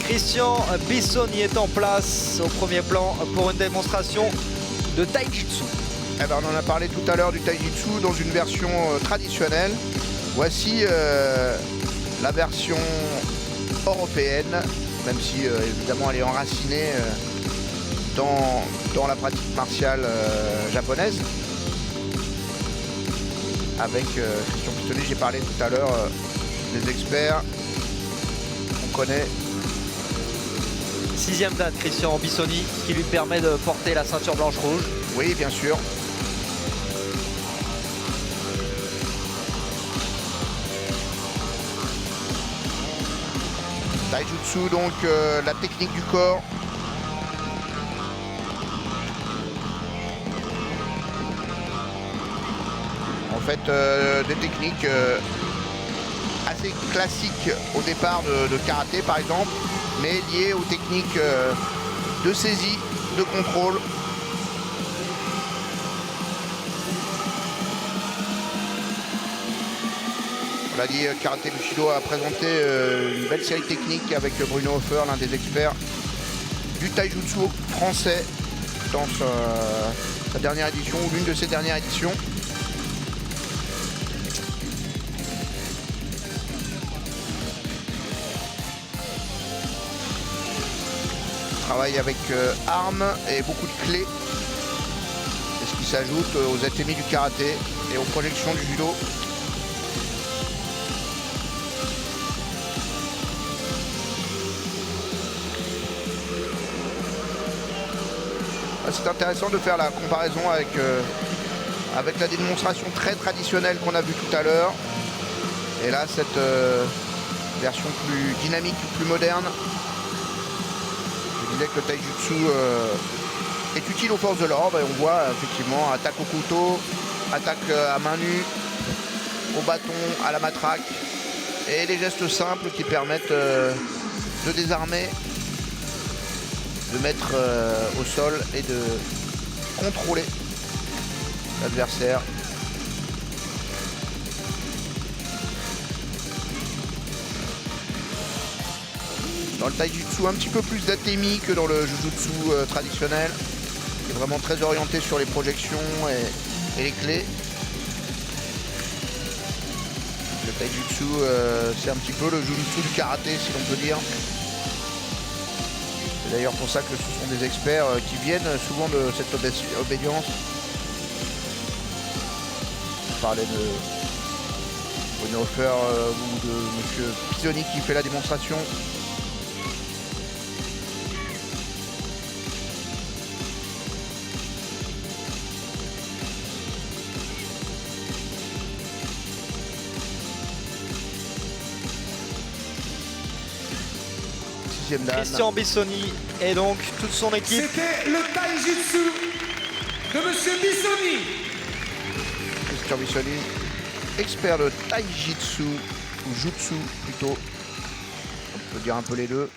Christian Bissoni est en place au premier plan pour une démonstration de Taijutsu. Eh ben, on en a parlé tout à l'heure du Taijutsu dans une version traditionnelle. Voici la version européenne, même si évidemment elle est enracinée dans la pratique martiale japonaise. Avec Christian Bissoni, j'ai parlé tout à l'heure des experts qu'on connaît. 6e date, Christian Bissoni, qui lui permet de porter la ceinture blanche-rouge. Oui, bien sûr. Taijutsu, donc la technique du corps. En fait, des techniques assez classiques au départ de karaté, par exemple, mais liées aux techniques de saisie, de contrôle. On l'a dit, Karaté Bushido a présenté une belle série technique avec Bruno Hofer, l'un des experts du Taijutsu français dans sa dernière édition, ou l'une de ses dernières éditions. Travaille avec armes et beaucoup de clés. C'est ce qui s'ajoute aux atémies du karaté et aux projections du judo. C'est intéressant de faire la comparaison avec la démonstration très traditionnelle qu'on a vue tout à l'heure. Et là, cette version plus dynamique, plus moderne. Je disais que le Taijutsu est utile aux forces de l'ordre et on voit effectivement attaque au couteau, attaque à main nue, au bâton, à la matraque et les gestes simples qui permettent de désarmer, de mettre au sol et de contrôler l'adversaire. Dans le Taijutsu, un petit peu plus d'atémi que dans le Jujutsu traditionnel, qui est vraiment très orienté sur les projections et les clés. Le Taijutsu, c'est un petit peu le Jujutsu du karaté, si l'on peut dire. C'est d'ailleurs pour ça que ce sont des experts qui viennent souvent de cette obédience. On parlait de Bruno Hofer ou de M. Bissoni qui fait la démonstration. Christian Bissoni et donc toute son équipe. C'était le Taijutsu de Monsieur Bissoni. Christian Bissoni, expert de Taijutsu, ou Jutsu plutôt. On peut dire un peu les deux.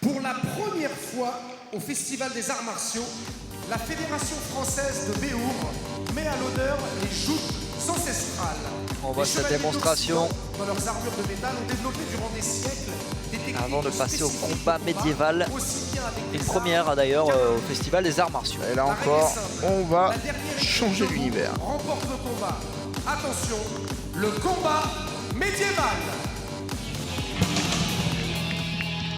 Pour la première fois au Festival des Arts Martiaux, la Fédération française de Béour met à l'honneur les joutes ancestrales. On voit cette démonstration dans leurs armures de métal ont développé durant des siècles des techniques avant de passer au combat médiéval. Une Une première d'ailleurs au Festival des Arts Martiaux. Et là encore, on va changer d'univers. Remporte le combat. Attention, le combat médiéval.